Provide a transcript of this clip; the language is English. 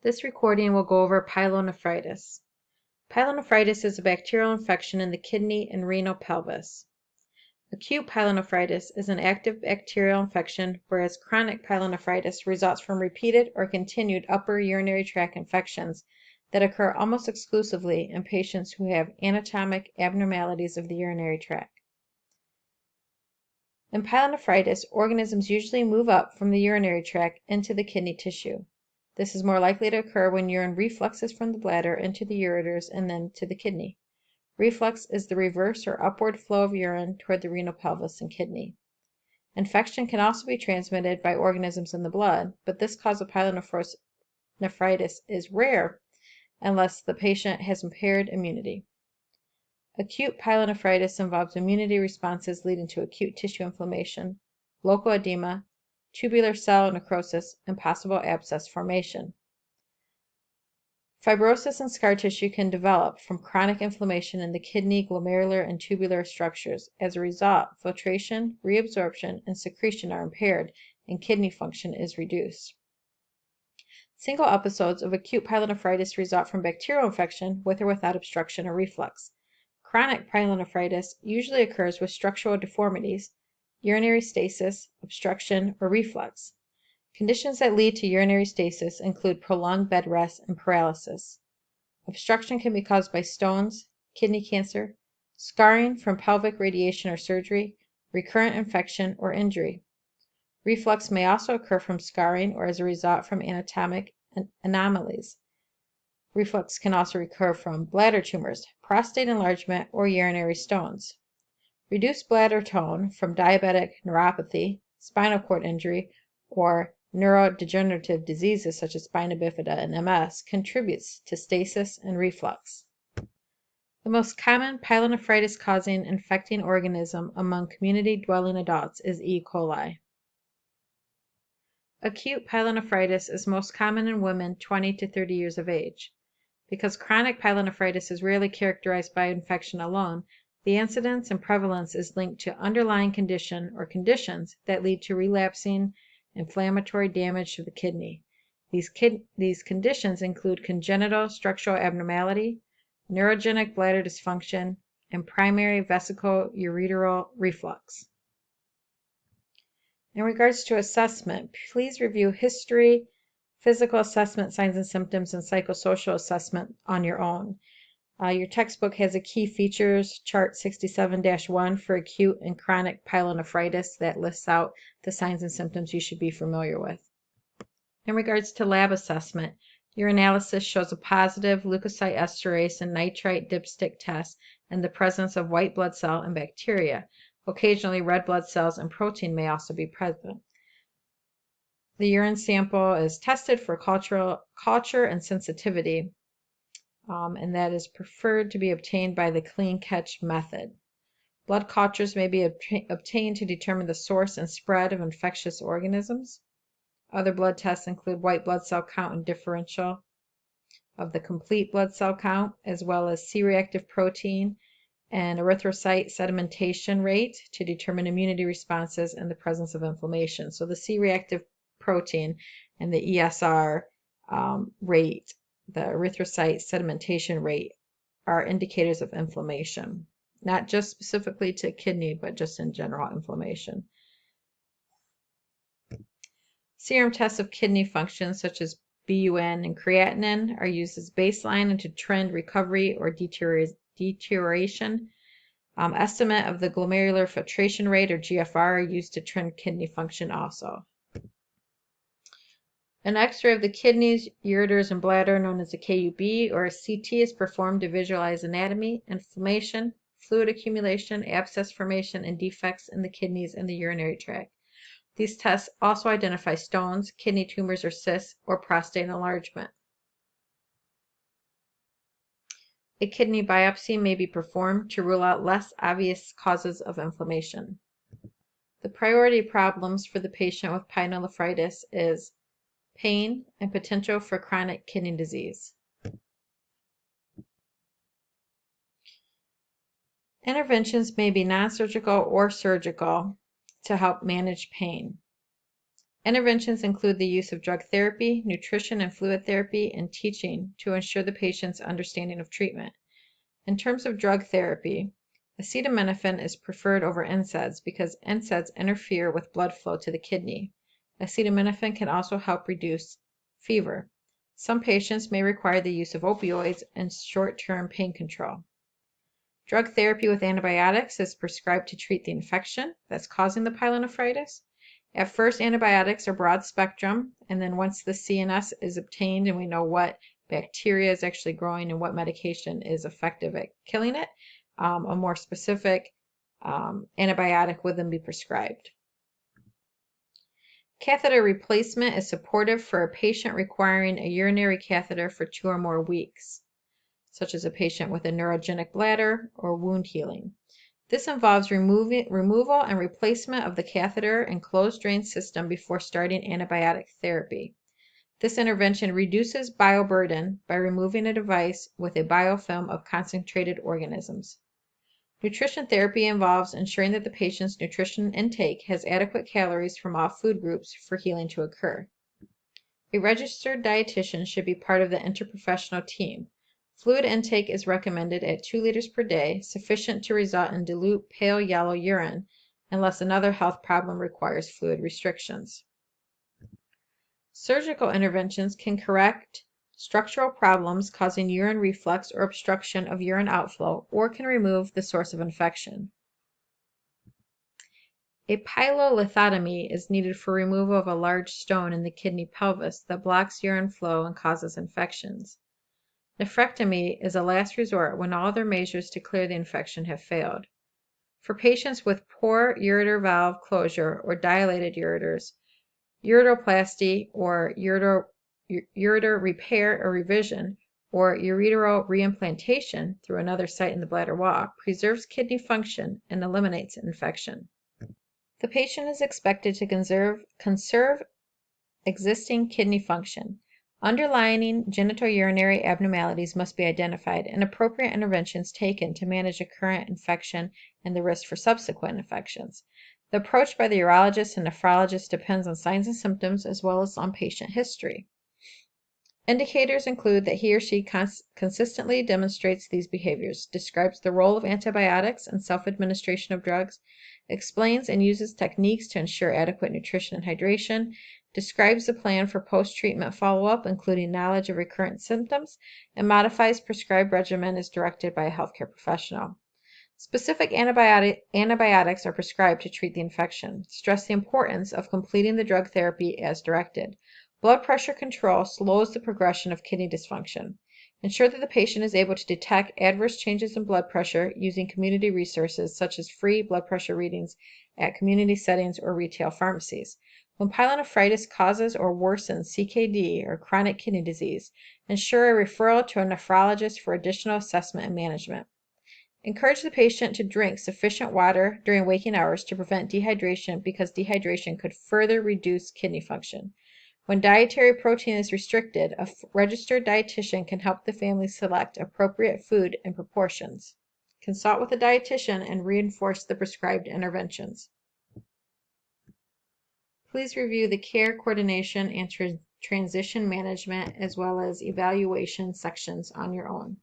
This recording will go over pyelonephritis. Pyelonephritis is a bacterial infection in the kidney and renal pelvis. Acute pyelonephritis is an active bacterial infection, whereas chronic pyelonephritis results from repeated or continued upper urinary tract infections that occur almost exclusively in patients who have anatomic abnormalities of the urinary tract. In pyelonephritis, organisms usually move up from the urinary tract into the kidney tissue. This is more likely to occur when urine refluxes from the bladder into the ureters and then to the kidney. Reflux is the reverse or upward flow of urine toward the renal pelvis and kidney. Infection can also be transmitted by organisms in the blood, but this cause of pyelonephritis is rare unless the patient has impaired immunity. Acute pyelonephritis involves immunity responses leading to acute tissue inflammation, local edema, tubular cell necrosis, and possible abscess formation. Fibrosis and scar tissue can develop from chronic inflammation in the kidney, glomerular, and tubular structures. As a result, filtration, reabsorption, and secretion are impaired, and kidney function is reduced. Single episodes of acute pyelonephritis result from bacterial infection with or without obstruction or reflux. Chronic pyelonephritis usually occurs with structural deformities, urinary stasis, obstruction, or reflux. Conditions that lead to urinary stasis include prolonged bed rest and paralysis. Obstruction can be caused by stones, kidney cancer, scarring from pelvic radiation or surgery, recurrent infection, or injury. Reflux may also occur from scarring or as a result from anatomic anomalies. Reflux can also occur from bladder tumors, prostate enlargement, or urinary stones. Reduced bladder tone from diabetic neuropathy, spinal cord injury, or neurodegenerative diseases such as spina bifida and MS contributes to stasis and reflux. The most common pyelonephritis-causing infecting organism among community-dwelling adults is E. coli. Acute pyelonephritis is most common in women 20 to 30 years of age. Because chronic pyelonephritis is rarely characterized by infection alone, the incidence and prevalence is linked to underlying condition or conditions that lead to relapsing inflammatory damage to the kidney. These conditions include congenital structural abnormality, neurogenic bladder dysfunction, and primary vesicoureteral reflux. In regards to assessment, please review history, physical assessment, signs and symptoms, and psychosocial assessment on your own. Your textbook has a key features chart 67-1 for acute and chronic pyelonephritis that lists out the signs and symptoms you should be familiar with. In regards to lab assessment, your analysis shows a positive leukocyte esterase and nitrite dipstick test and the presence of white blood cell and bacteria. Occasionally, red blood cells and protein may also be present. The urine sample is tested for culture and sensitivity, and that is preferred to be obtained by the clean catch method. Blood cultures may be obtained to determine the source and spread of infectious organisms. Other blood tests include white blood cell count and differential of the complete blood cell count, as well as C-reactive protein and erythrocyte sedimentation rate to determine immunity responses and the presence of inflammation. So the C-reactive protein and the ESR rate, the erythrocyte sedimentation rate, are indicators of inflammation, not just specifically to kidney, but just in general inflammation. Serum tests of kidney function, such as BUN and creatinine, are used as baseline and to trend recovery or deterioration. Estimate of the glomerular filtration rate, or GFR, are used to trend kidney function also. An X-ray of the kidneys, ureters, and bladder, known as a KUB or a CT, is performed to visualize anatomy, inflammation, fluid accumulation, abscess formation, and defects in the kidneys and the urinary tract. These tests also identify stones, kidney tumors or cysts, or prostate enlargement. A kidney biopsy may be performed to rule out less obvious causes of inflammation. The priority problems for the patient with pyelonephritis is pain and potential for chronic kidney disease. Interventions may be non-surgical or surgical to help manage pain. Interventions include the use of drug therapy, nutrition and fluid therapy, and teaching to ensure the patient's understanding of treatment. In terms of drug therapy, acetaminophen is preferred over NSAIDs because NSAIDs interfere with blood flow to the kidney. Acetaminophen can also help reduce fever. Some patients may require the use of opioids and short-term pain control. Drug therapy with antibiotics is prescribed to treat the infection that's causing the pyelonephritis. At first, antibiotics are broad spectrum, and then once the CNS is obtained and we know what bacteria is actually growing and what medication is effective at killing it, a more specific antibiotic will then be prescribed. Catheter replacement is supportive for a patient requiring a urinary catheter for 2 or more weeks, such as a patient with a neurogenic bladder or wound healing. This involves removal and replacement of the catheter and closed drain system before starting antibiotic therapy. This intervention reduces bioburden by removing a device with a biofilm of concentrated organisms. Nutrition therapy involves ensuring that the patient's nutrition intake has adequate calories from all food groups for healing to occur. A registered dietitian should be part of the interprofessional team. Fluid intake is recommended at 2 liters per day, sufficient to result in dilute pale yellow urine, unless another health problem requires fluid restrictions. Surgical interventions can correct structural problems causing urine reflux or obstruction of urine outflow, or can remove the source of infection. A pyelolithotomy is needed for removal of a large stone in the kidney pelvis that blocks urine flow and causes infections. Nephrectomy is a last resort when all other measures to clear the infection have failed. For patients with poor ureter valve closure or dilated ureters, ureteroplasty or ureter repair or revision or ureteral reimplantation through another site in the bladder wall preserves kidney function and eliminates infection. The patient is expected to conserve existing kidney function. Underlying genitourinary abnormalities must be identified and appropriate interventions taken to manage a current infection and the risk for subsequent infections. The approach by the urologist and nephrologist depends on signs and symptoms as well as on patient history. Indicators include that he or she consistently demonstrates these behaviors, describes the role of antibiotics and self-administration of drugs, explains and uses techniques to ensure adequate nutrition and hydration, describes the plan for post-treatment follow-up, including knowledge of recurrent symptoms, and modifies prescribed regimen as directed by a healthcare professional. Specific antibiotics are prescribed to treat the infection. Stress the importance of completing the drug therapy as directed. Blood pressure control slows the progression of kidney dysfunction. Ensure that the patient is able to detect adverse changes in blood pressure using community resources such as free blood pressure readings at community settings or retail pharmacies. When pyelonephritis causes or worsens CKD or chronic kidney disease, ensure a referral to a nephrologist for additional assessment and management. Encourage the patient to drink sufficient water during waking hours to prevent dehydration because dehydration could further reduce kidney function. When dietary protein is restricted, a registered dietitian can help the family select appropriate food and proportions. Consult with a dietitian and reinforce the prescribed interventions. Please review the care coordination and transition management as well as evaluation sections on your own.